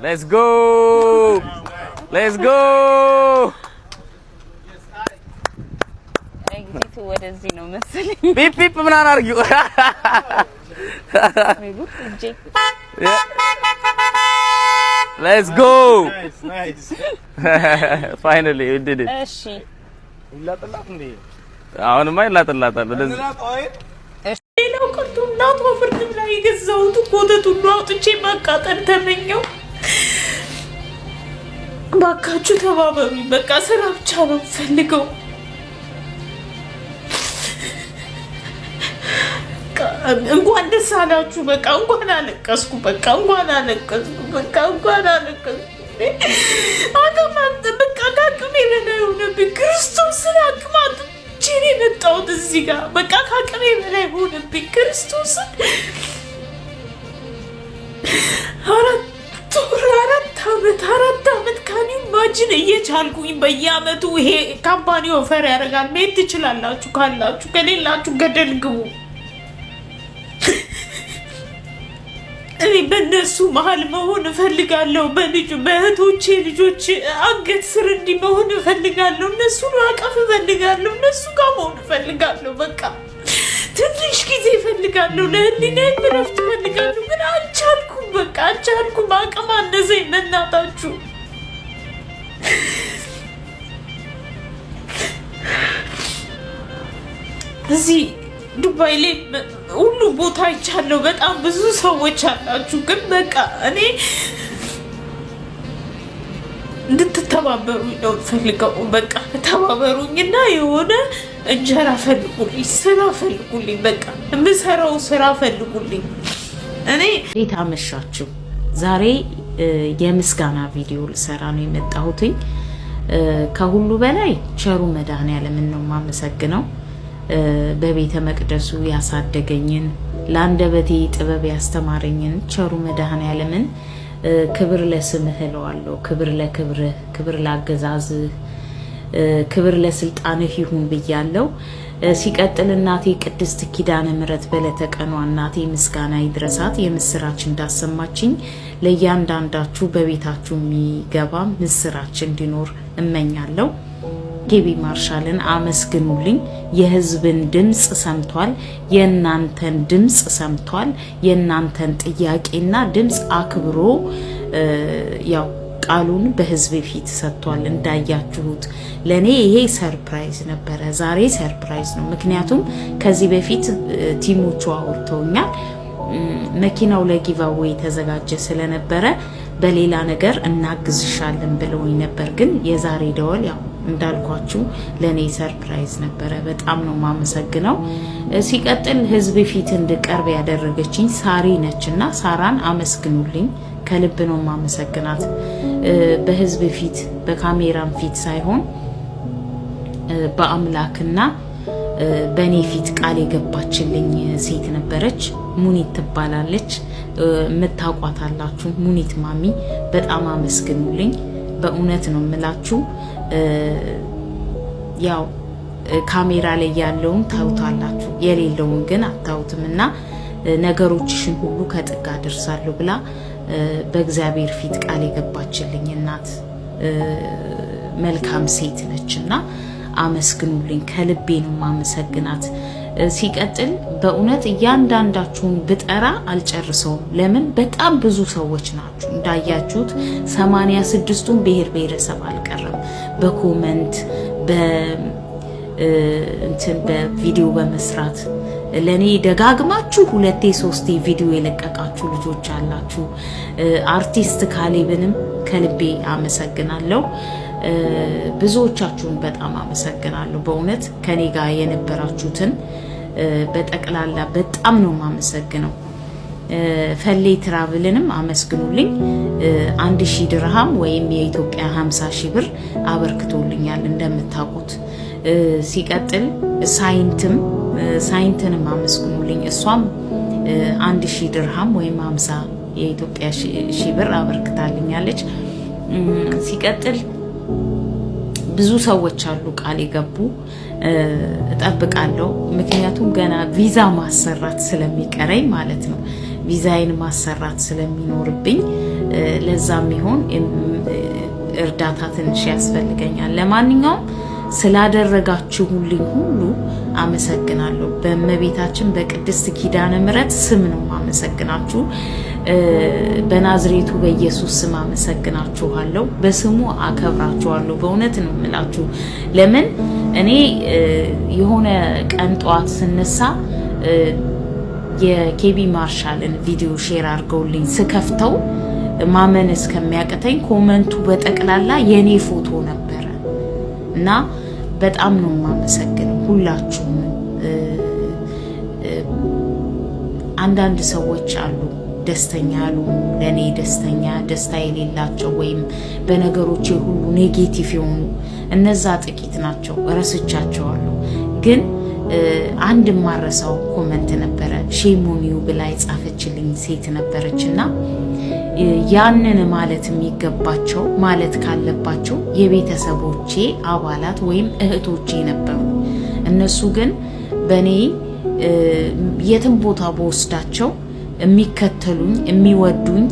Let's go. Let's go. ኤግዚቱ ወደዚህ ነው መሰለኝ ፒፕ ፒፕ ምን አናርጊው Let's go. Nice. Finally we did it. እሺ ይላጥላት እንዴ አሁንማ ይላጥላታል ወደዚህ ሌላው ቀርቶ እናቷ ፍርድ ላይ የገዛሁት ኮተቱን አውጥቼ ማቃጠል ተመኘው። ባካችሁ ተባበሩኝ። በቃ ስራ ብቻ ነው ፈልገው። እንኳን ደስ አላችሁ። በቃ እንኳን አለቀስኩ። በቃ እንኳን አለቀስኩ። በቃ እንኳን አለቀስኩ። አቀማት በቃ ካቅሜ በላይ ሆነብኝ። ክርስቶስን አቅማት ቼኔ መጣሁት እዚህ ጋር በቃ ካቅሜ በላይ ሆነብኝ። ክርስቶስን አራት ዓመት ካኒው ማጅን እየቻልኩኝ በየአመቱ ይሄ ካምፓኒ ኦፈር ያደርጋል። መሄድ ትችላላችሁ፣ ካላችሁ ከሌላችሁ ገደል ግቡ። እኔ በእነሱ መሀል መሆን እፈልጋለሁ። በእህቶቼ ልጆች አንገት ስር እንዲህ መሆን እፈልጋለሁ። እነሱን ማቀፍ እፈልጋለሁ። እነሱ ጋር መሆን እፈልጋለሁ። በቃ ትንሽ ጊዜ እፈልጋለሁ። ለህሊናዬ እረፍት እፈልጋለሁ። ግን አልቻልኩም። በቃ አልቻልኩም። አቅም አነሰኝ። በእናታችሁ እዚህ ዱባይ ላይ ሁሉ ቦታ አይቻለሁ። በጣም ብዙ ሰዎች አላችሁ። ግን በቃ እኔ እንድትተባበሩኝ ነው ፈልገው። በቃ ተባበሩኝና የሆነ እንጀራ ፈልጉልኝ፣ ስራ ፈልጉልኝ። በቃ የምሰራው ስራ ፈልጉልኝ። እኔ እንዴት አመሻችሁ? ዛሬ የምስጋና ቪዲዮ ልሰራ ነው የመጣሁትኝ። ከሁሉ በላይ ቸሩ መድኃኔዓለምን ነው የማመሰግነው። በቤተ መቅደሱ ያሳደገኝን ለአንደበቴ ጥበብ ያስተማረኝን ቸሩ መድኃኔዓለምን ክብር ለስምህ እለዋለሁ። ክብር ለክብርህ፣ ክብር ላገዛዝህ፣ ክብር ለስልጣንህ ይሁን ብያለሁ። ሲቀጥል እናቴ ቅድስት ኪዳነ ምሕረት በለተቀኗ እናቴ ምስጋና ይድረሳት የምስራች እንዳሰማችኝ ለእያንዳንዳችሁ በቤታችሁ የሚገባ ምስራች እንዲኖር እመኛለሁ። ጌቢ ማርሻልን አመስግኑልኝ። የህዝብን ድምጽ ሰምቷል። የእናንተን ድምጽ ሰምቷል። የእናንተን ጥያቄና ድምጽ አክብሮ ያው ቃሉን በህዝብ ፊት ሰጥቷል። እንዳያችሁት ለኔ ይሄ ሰርፕራይዝ ነበረ። ዛሬ ሰርፕራይዝ ነው። ምክንያቱም ከዚህ በፊት ቲሞቹ አውርተውኛል። መኪናው ለጊቫዌይ ተዘጋጀ ስለነበረ በሌላ ነገር እናግዝሻለን ብለውኝ ነበር። ግን የዛሬ ደወል ያው እንዳልኳችሁ ለኔ ሰርፕራይዝ ነበረ። በጣም ነው ማመሰግነው። ሲቀጥል ህዝብ ፊት እንድቀርብ ያደረገችኝ ሳሪ ነችና ሳራን አመስግኑልኝ። ከልብ ነው ማመሰግናት። በህዝብ ፊት በካሜራም ፊት ሳይሆን በአምላክና በኔ ፊት ቃል የገባችልኝ ሴት ነበረች። ሙኒት ትባላለች። የምታውቋታላችሁ ሙኒት ማሚ። በጣም አመስግኑልኝ። በእውነት ነው የምላችሁ። ያው ካሜራ ላይ ያለውን ታውታላችሁ፣ የሌለውን ግን አታውትምና ነገሮችሽን ሁሉ ከጥጋ ደርሳለሁ ብላ በእግዚአብሔር ፊት ቃል የገባችልኝ እናት መልካም ሴት ነችና አመስግኑልኝ። ከልቤ ነው ማመሰግናት። ሲቀጥል በእውነት እያንዳንዳችሁን ብጠራ አልጨርሰውም። ለምን በጣም ብዙ ሰዎች ናችሁ። እንዳያችሁት 86ቱን ብሔር ብሔረሰብ አልቀረም። በኮመንት በቪዲዮ በመስራት ለኔ ደጋግማችሁ 2-3 ቪዲዮ የለቀቃችሁ ልጆች አላችሁ። አርቲስት ካሌብንም ከልቤ አመሰግናለሁ። ብዙዎቻችሁን በጣም አመሰግናለሁ። በእውነት ከኔ ጋር የነበራችሁትን በጠቅላላ በጣም ነው ማመሰግነው። ፈሌ ትራቭልንም አመስግኑልኝ። 1000 ድርሃም ወይም የኢትዮጵያ 50,000 ብር አበርክቶልኛል እንደምታውቁት። ሲቀጥል ሳይንትንም አመስግኑልኝ። እሷም 1000 ድርሃም ወይም 50 የኢትዮጵያ ሺህ ብር አበርክታልኛለች። ሲቀጥል ብዙ ሰዎች አሉ ቃል የገቡ። እጠብቃለሁ። ምክንያቱም ገና ቪዛ ማሰራት ስለሚቀረኝ ማለት ነው። ቪዛዬን ማሰራት ስለሚኖርብኝ ለዛም ይሆን እርዳታ ትንሽ ያስፈልገኛል። ለማንኛውም ስላደረጋችሁልኝ ሁሉ አመሰግናለሁ። በእመቤታችን በቅድስት ኪዳነ ምሕረት ስም ነው አመሰግናችሁ። በናዝሬቱ በኢየሱስ ስም አመሰግናችኋለሁ። በስሙ አከብራችኋለሁ። በእውነት ነው የምላችሁ። ለምን እኔ የሆነ ቀን ጧት ስነሳ የኬቢ ማርሻልን ቪዲዮ ሼር አድርገውልኝ ስከፍተው ማመን እስከሚያቅተኝ ኮመንቱ በጠቅላላ የኔ ፎቶ ነበረ እና በጣም ነው የማመሰግነው ሁላችሁም። አንዳንድ ሰዎች አሉ ደስተኛ ያሉ ለኔ ደስታ የሌላቸው ወይም በነገሮቼ ሁሉ ኔጌቲቭ የሆኑ እነዛ ጥቂት ናቸው፣ ረስቻቸዋለሁ። ግን አንድ ማረሳው ኮመንት ነበረ ሼሞኒው ብላ የጻፈችልኝ ሴት ነበረችና ያንን ማለት የሚገባቸው ማለት ካለባቸው የቤተሰቦቼ አባላት ወይም እህቶቼ ነበሩ። እነሱ ግን በኔ የትም ቦታ በወስዳቸው የሚከተሉኝ የሚወዱኝ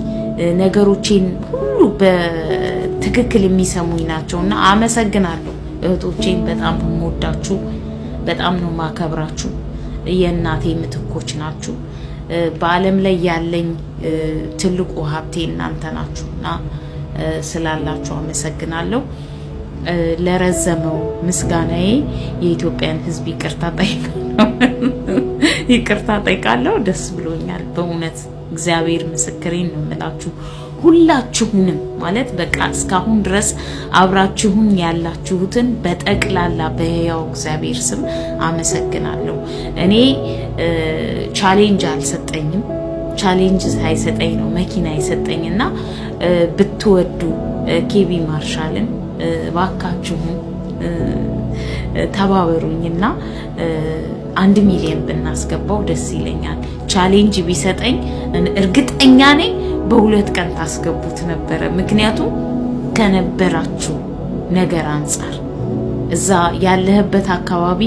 ነገሮቼን ሁሉ በትክክል የሚሰሙኝ ናቸውና አመሰግናለሁ። እህቶቼን በጣም የምወዳችሁ በጣም ነው ማከብራችሁ። የእናቴ ምትኮች ናችሁ። በዓለም ላይ ያለኝ ትልቁ ሀብቴ እናንተ ናችሁና ስላላችሁ አመሰግናለሁ። ለረዘመው ምስጋናዬ የኢትዮጵያን ሕዝብ ይቅርታ ጠይቃለሁ። ደስ ብሎኛል በእውነት እግዚአብሔር ምስክሬን ነው የምላችሁ። ሁላችሁንም ማለት በቃ እስካሁን ድረስ አብራችሁን ያላችሁትን በጠቅላላ በሕያው እግዚአብሔር ስም አመሰግናለሁ። እኔ ቻሌንጅ አልሰጠኝም። ቻሌንጅ ሳይሰጠኝ ነው መኪና የሰጠኝና ብትወዱ ኬቢ ማርሻልን ባካችሁን ተባበሩኝና 1 ሚሊዮን ብናስገባው ደስ ይለኛል። ቻሌንጅ ቢሰጠኝ እርግጠኛ ነኝ በ2 ቀን ታስገቡት ነበረ። ምክንያቱም ከነበራችሁ ነገር አንጻር እዛ ያለህበት አካባቢ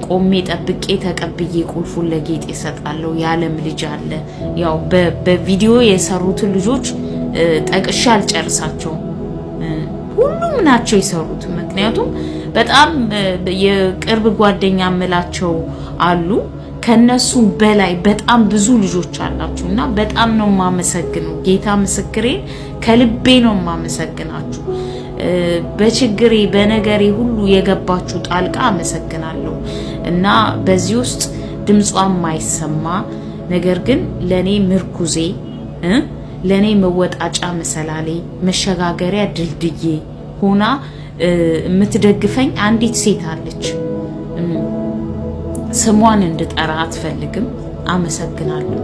ቆሜ ጠብቄ ተቀብዬ ቁልፉን ለጌጥ ይሰጣለሁ ያለም ልጅ አለ። ያው በቪዲዮ የሰሩትን ልጆች ጠቅሻ አልጨርሳቸውም። ሁሉም ናቸው የሰሩት። ምክንያቱም በጣም የቅርብ ጓደኛ ምላቸው አሉ። ከነሱ በላይ በጣም ብዙ ልጆች አላችሁና በጣም ነው ማመሰግነው። ጌታ ምስክሬን ከልቤ ነው ማመሰግናችሁ። በችግሬ በነገሬ ሁሉ የገባችሁ ጣልቃ አመሰግናለሁ እና በዚህ ውስጥ ድምጿን ማይሰማ ነገር ግን ለኔ ምርኩዜ ለኔ መወጣጫ መሰላሌ መሸጋገሪያ ድልድዬ ሆና የምትደግፈኝ አንዲት ሴት አለች። ስሟን እንድጠራ አትፈልግም። አመሰግናለሁ።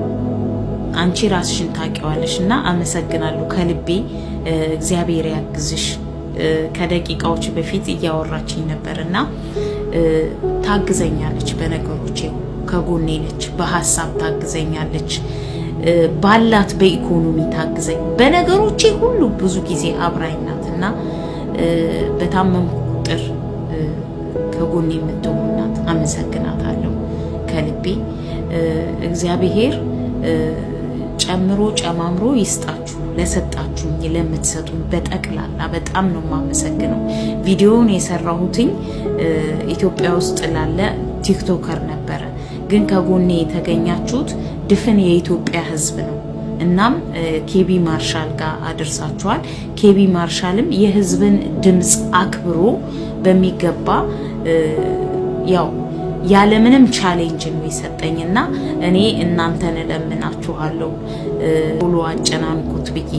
አንቺ ራስሽን ታውቂዋለሽና አመሰግናለሁ ከልቤ። እግዚአብሔር ያግዝሽ። ከደቂቃዎች በፊት እያወራችኝ ነበርና ታግዘኛለች። በነገሮቼ ከጎኔ ነች። በሐሳብ ታግዘኛለች። ባላት በኢኮኖሚ ታግዘኝ። በነገሮቼ ሁሉ ብዙ ጊዜ አብራኝ ናትና በታመም ቁጥር ከጎኔ የምትሆናት አመሰግናታለሁ ከልቤ። እግዚአብሔር ጨምሮ ጨማምሮ ይስጣችሁ። ለሰጣችሁኝ ለምትሰጡኝ በጠቅላላ በጣም ነው የማመሰግነው። ቪዲዮውን የሰራሁትኝ ኢትዮጵያ ውስጥ ላለ ቲክቶከር ነበረ፣ ግን ከጎኔ የተገኛችሁት ድፍን የኢትዮጵያ ሕዝብ ነው። እናም ኬቢ ማርሻል ጋር አድርሳችኋል። ኬቢ ማርሻልም የሕዝብን ድምጽ አክብሮ በሚገባ ያው ያለምንም ቻሌንጅ ነው የሰጠኝና እኔ እናንተን ለምናችኋለሁ ፎሎ አጨናንቁት ብዬ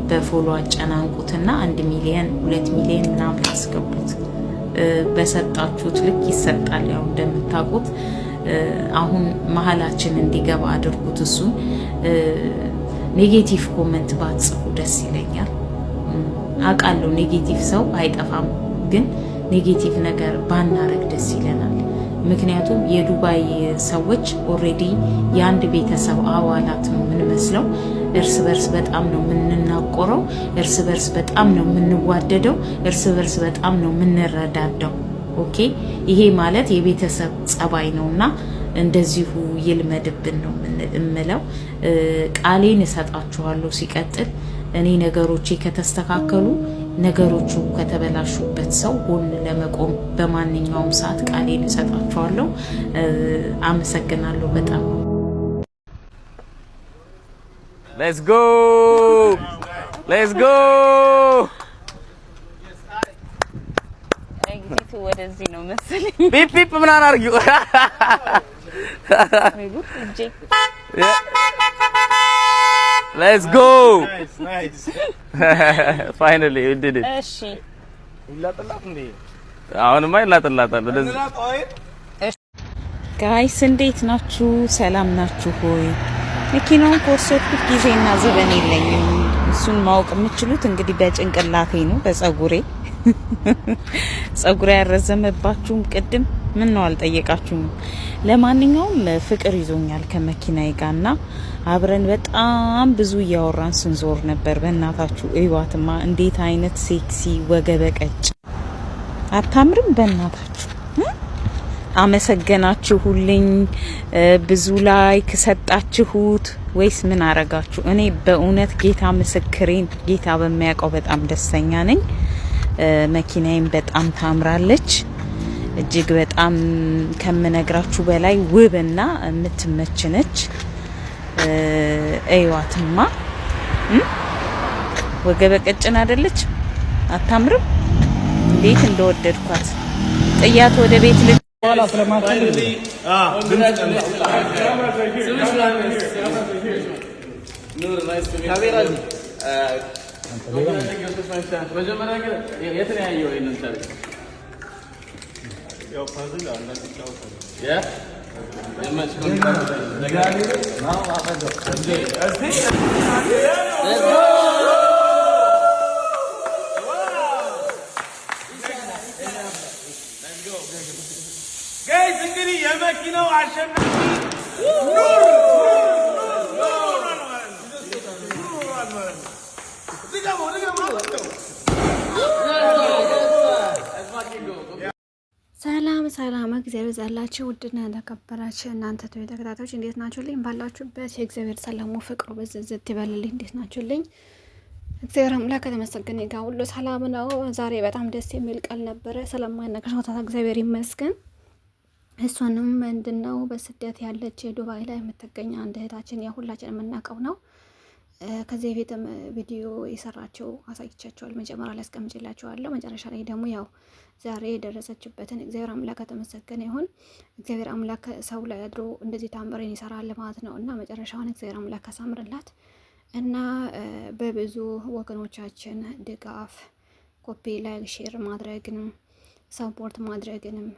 በፎሎ አጨናንቁትና 1 ሚሊዮን 2 ሚሊዮን ምናምን አስገቡት። በሰጣችሁት ልክ ይሰጣል። ያው እንደምታውቁት አሁን መሀላችን እንዲገባ አድርጉት። እሱን ኔጌቲቭ ኮሜንት ባትጽፉ ደስ ይለኛል። አውቃለሁ ኔጌቲቭ ሰው አይጠፋም፣ ግን ኔጌቲቭ ነገር ባናረግ ደስ ይለናል። ምክንያቱም የዱባይ ሰዎች ኦሬዲ የአንድ ቤተሰብ አባላት ነው የምንመስለው። እርስ በርስ በጣም ነው የምንናቆረው፣ እርስ በርስ በጣም ነው የምንዋደደው፣ እርስ በርስ በጣም ነው የምንረዳዳው። ኦኬ፣ ይሄ ማለት የቤተሰብ ጸባይ ነውና እንደዚሁ ይልመድብን ነው የምለው። ቃሌን እሰጣችኋለሁ። ሲቀጥል እኔ ነገሮቼ ከተስተካከሉ ነገሮቹ ከተበላሹበት ሰው ጎን ለመቆም በማንኛውም ሰዓት ቃሌን እሰጣቸዋለሁ። አመሰግናለሁ በጣም። Let's go! Let's go! ኤግዚቱ ወደዚህ ነው መሰለኝ። ፒፕ ፒፕ ምናምን አድርጊው። Let's go! Nice, nice. Finally, we did it. እሺ ይላጥላት እንዴ? አሁንማ ይላጥላታል። ወደዚህ እንላጥ ወይ? ጋይስ እንዴት ናችሁ? ሰላም ናችሁ ሆይ? መኪናውን ከወሰድኩት ጊዜና ዘበን የለኝም። እሱን ማወቅ የምችሉት እንግዲህ በጭንቅላቴ ነው፣ በጸጉሬ ጸጉሬ ያረዘመባችሁም ቅድም ምን ነው አልጠየቃችሁም። ለማንኛውም ፍቅር ይዞኛል ከመኪናዬ ጋርና አብረን በጣም ብዙ እያወራን ስንዞር ነበር። በእናታችሁ እዩዋትማ እንዴት አይነት ሴክሲ ወገበቀጭ አታምርም? በእናታችሁ አመሰገናችሁልኝ። ብዙ ላይክ ሰጣችሁት ወይስ ምን አረጋችሁ? እኔ በእውነት ጌታ ምስክሬን፣ ጌታ በሚያውቀው በጣም ደስተኛ ነኝ። መኪናዬም በጣም ታምራለች። እጅግ በጣም ከምነግራችሁ በላይ ውብና የምትመች ነች። እዩዋትማ ወገበቀጭን አይደለች? አታምርም? እንዴት እንደወደድኳት ጥያት ወደ ቤት Guys, እንግዲህ የመኪናው አሸናፊ ሰላም እግዚአብሔር ይዛላችሁ። ውድና ተከበራችሁ እናንተ ተከታታዮች እንዴት ናችሁልኝ? ባላችሁበት የእግዚአብሔር ሰላሙ ፍቅሩ በዝዝት ይበልልኝ። እንዴት ናችሁልኝ? እግዚአብሔር አምላክ ከተመሰገነ ጋር ሁሉ ሰላም ነው። ዛሬ በጣም ደስ የሚል ቃል ነበረ። ስለማይነገር ሆታ እግዚአብሔር ይመስገን። እሷንም ምንድነው በስደት ያለች ዱባይ ላይ የምትገኝ አንድ እህታችን ሁላችን የምናውቀው ነው። ከዚህ በፊትም ቪዲዮ የሰራቸው አሳይቻቸዋል። መጀመሪያ ላይ አስቀምጬላችኋለሁ። መጨረሻ ላይ ደግሞ ያው ዛሬ የደረሰችበትን እግዚአብሔር አምላክ ተመሰገነ ይሁን። እግዚአብሔር አምላክ ሰው ላይ አድሮ እንደዚህ ታምረን ይሰራል ማለት ነው እና መጨረሻውን እግዚአብሔር አምላክ ያሳምርላት እና በብዙ ወገኖቻችን ድጋፍ ኮፒ ላይክ ሼር ማድረግንም ሰፖርት ማድረግንም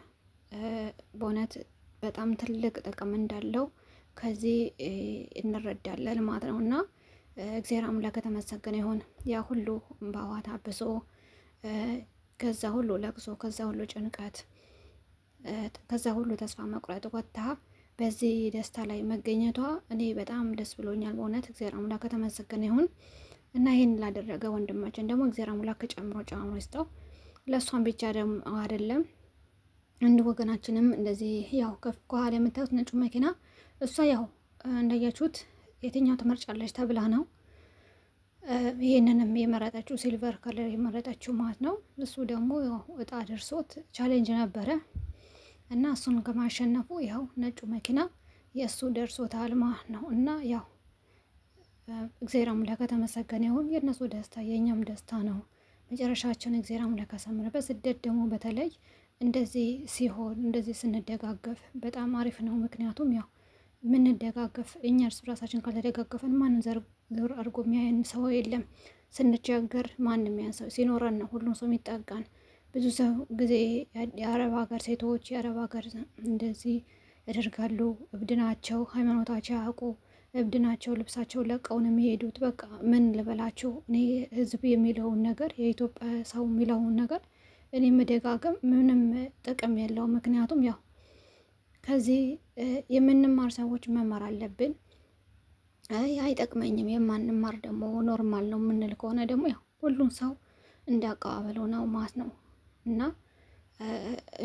በእውነት በጣም ትልቅ ጥቅም እንዳለው ከዚህ እንረዳለን ማለት ነውና እግዚአብሔር አምላክ ተመሰገነ ይሁን። ያ ሁሉ ባዋታ አብሶ ከዛ ሁሉ ለቅሶ ከዛ ሁሉ ጭንቀት ከዛ ሁሉ ተስፋ መቁረጥ ወጥታ በዚህ ደስታ ላይ መገኘቷ እኔ በጣም ደስ ብሎኛል። በእውነት እግዚአብሔር አምላክ ተመሰገነ ይሁን እና ይሄን ላደረገ ወንድማችን ደግሞ እግዚአብሔር አምላክ ጨምሮ ይስጠው። ለሷን ብቻ ደግሞ አይደለም አንድ ወገናችንም እንደዚህ ያው ከኋላ የምታዩት ነጩ መኪና እሷ ያው እንዳያችሁት የትኛው ትመርጫለች ተብላ ነው ይሄንንም የመረጠችው ሲልቨር ከለር የመረጠችው ማለት ነው። እሱ ደግሞ ያው እጣ ደርሶት ቻሌንጅ ነበረ እና እሱን ከማሸነፉ ያው ነጩ መኪና የእሱ ደርሶታል ማለት ነው እና ያው እግዚአብሔር አምላክ ተመሰገነ ይሁን። የእነሱ ደስታ የእኛም ደስታ ነው። መጨረሻችን እግዚአብሔር አምላክ ያሳምረው። በስደት ደግሞ በተለይ እንደዚህ ሲሆን እንደዚህ ስንደጋገፍ በጣም አሪፍ ነው። ምክንያቱም ያው ምንደጋገፍ እኛ እርስ በራሳችን ካልተደጋገፈን ማንን ዞር አድርጎ የሚያየን ሰው የለም። ስንቸገር ማንም ያን ሰው ሲኖረን ነው ሁሉም ሰው የሚጠጋን። ብዙ ሰው ጊዜ የአረብ ሀገር ሴቶች የአረብ ሀገር እንደዚህ ያደርጋሉ። እብድ ናቸው፣ ሃይማኖታቸው ያውቁ እብድ ናቸው፣ ልብሳቸው ለቀው ነው የሚሄዱት። በቃ ምን ልበላችሁ፣ እኔ ህዝብ የሚለውን ነገር የኢትዮጵያ ሰው የሚለውን ነገር እኔ መደጋገም ምንም ጥቅም የለው። ምክንያቱም ያው ከዚህ የምንማር ሰዎች መማር አለብን። አይጠቅመኝም የማንማር ደግሞ ኖርማል ነው የምንል ከሆነ ደግሞ ያው ሁሉም ሰው እንዳቀባበለው ነው ማለት ነው እና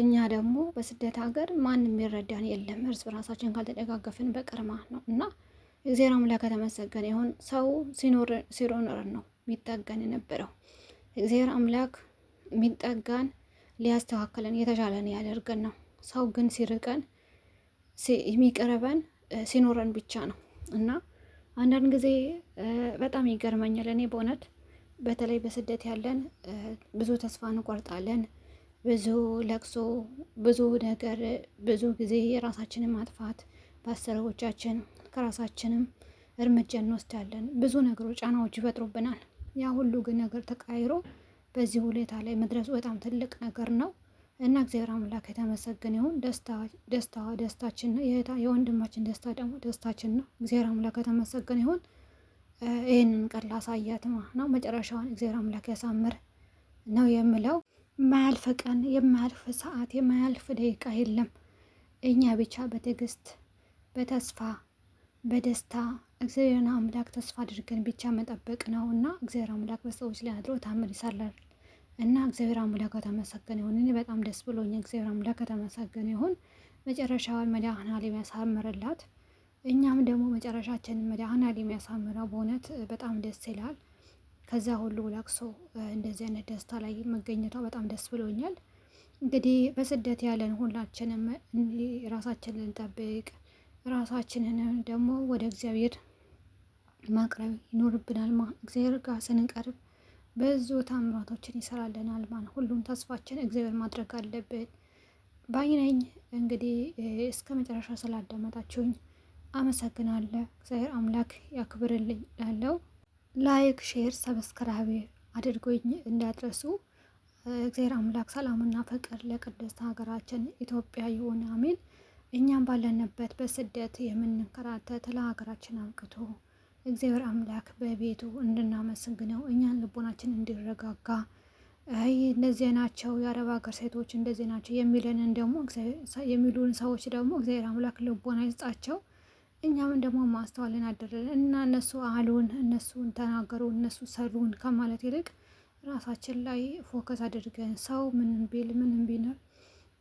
እኛ ደግሞ በስደት ሀገር ማንም ይረዳን የለም እርስ በራሳችን ካልተደጋገፍን በቀር ማለት ነው እና እግዚአብሔር አምላክ የተመሰገነ ይሁን። ሰው ሲኖር ነው የሚጠጋን የነበረው። እግዚአብሔር አምላክ የሚጠጋን ሊያስተካክለን የተሻለን ያደርገን ነው። ሰው ግን ሲርቀን የሚቀርበን ሲኖረን ብቻ ነው እና አንዳንድ ጊዜ በጣም ይገርመኛል። እኔ በእውነት በተለይ በስደት ያለን ብዙ ተስፋ እንቆርጣለን። ብዙ ለቅሶ፣ ብዙ ነገር፣ ብዙ ጊዜ የራሳችንን ማጥፋት በአሰሪዎቻችን ከራሳችንም እርምጃ እንወስዳለን። ብዙ ነገሮች ጫናዎች ይፈጥሩብናል። ያ ሁሉ ግን ነገር ተቃይሮ በዚህ ሁኔታ ላይ መድረሱ በጣም ትልቅ ነገር ነው እና እግዚአብሔር አምላክ የተመሰገነ ይሁን። ደስታችን ነው። የወንድማችን ደስታ ደግሞ ደስታችን ነው። እግዚአብሔር አምላክ የተመሰገነ ይሁን። ይህንን ቀን ላሳያትማ ነው መጨረሻውን እግዚአብሔር አምላክ ያሳምር ነው የምለው። የማያልፍ ቀን፣ የማያልፍ ሰዓት፣ የማያልፍ ደቂቃ የለም። እኛ ብቻ በትዕግስት በተስፋ በደስታ እግዚአብሔርን አምላክ ተስፋ አድርገን ብቻ መጠበቅ ነው እና እግዚአብሔር አምላክ በሰዎች ላይ አድሮ ታምር ይሰራል እና እግዚአብሔር አምላክ ከተመሰገነ ይሁን። እኔ በጣም ደስ ብሎኝ እግዚአብሔር አምላክ ከተመሰገነ ይሁን። መጨረሻውን መድኃኔዓለም ያሳምርላት። እኛም ደግሞ መጨረሻችንን መድኃኔዓለም ያሳምረው። በእውነት በጣም ደስ ይላል። ከዛ ሁሉ ለቅሶ እንደዚህ አይነት ደስታ ላይ መገኘቷ በጣም ደስ ብሎኛል። እንግዲህ በስደት ያለን ሁላችንም ራሳችንን እንጠብቅ፣ ራሳችንን ደግሞ ወደ እግዚአብሔር ማቅረብ ይኖርብናል። እግዚአብሔር ጋር ስንቀርብ ብዙ ታምራቶችን ይሰራልናል። ሁሉም ተስፋችን እግዚአብሔር ማድረግ አለብን ባይነኝ። እንግዲህ እስከ መጨረሻ ስላዳመጣችሁኝ አመሰግናለሁ። እግዚአብሔር አምላክ ያክብርልኝ ላለው ላይክ፣ ሼር፣ ሰብስክራይብ አድርጎኝ እንዳትረሱ። እግዚአብሔር አምላክ ሰላምና ፍቅር ለቅድስት ሀገራችን ኢትዮጵያ ይሁን፣ አሜን። እኛም ባለንበት በስደት የምንከራተት ለሀገራችን አብቅቶ እግዚአብሔር አምላክ በቤቱ እንድናመሰግነው እኛን ልቦናችን እንዲረጋጋ እንደዚህ ናቸው የአረብ ሀገር ሴቶች እንደዚህ ናቸው የሚሉን ሰዎች ደግሞ እግዚአብሔር አምላክ ልቦና ይስጣቸው። እኛም ደግሞ ማስተዋልን አደረን እና እነሱ አሉን፣ እነሱን ተናገሩ፣ እነሱ ሰሩን ከማለት ይልቅ ራሳችን ላይ ፎከስ አድርገን ሰው ምንም ቢኖር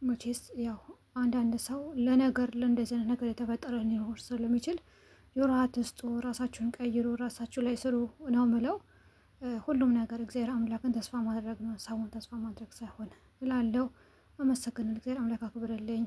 መቼስ ያው አንዳንድ ሰው ለእንደዚህ አይነት ነገር የተፈጠረ ሊኖር ስለሚችል ጆሮ አትስጡ፣ ራሳችሁን ቀይሩ፣ ራሳችሁ ላይ ስሩ ነው ምለው። ሁሉም ነገር እግዚአብሔር አምላክን ተስፋ ማድረግ ነው፣ ሰውን ተስፋ ማድረግ ሳይሆን እላለሁ። አመሰግናለሁ። እግዚአብሔር አምላክ አክብረልኝ።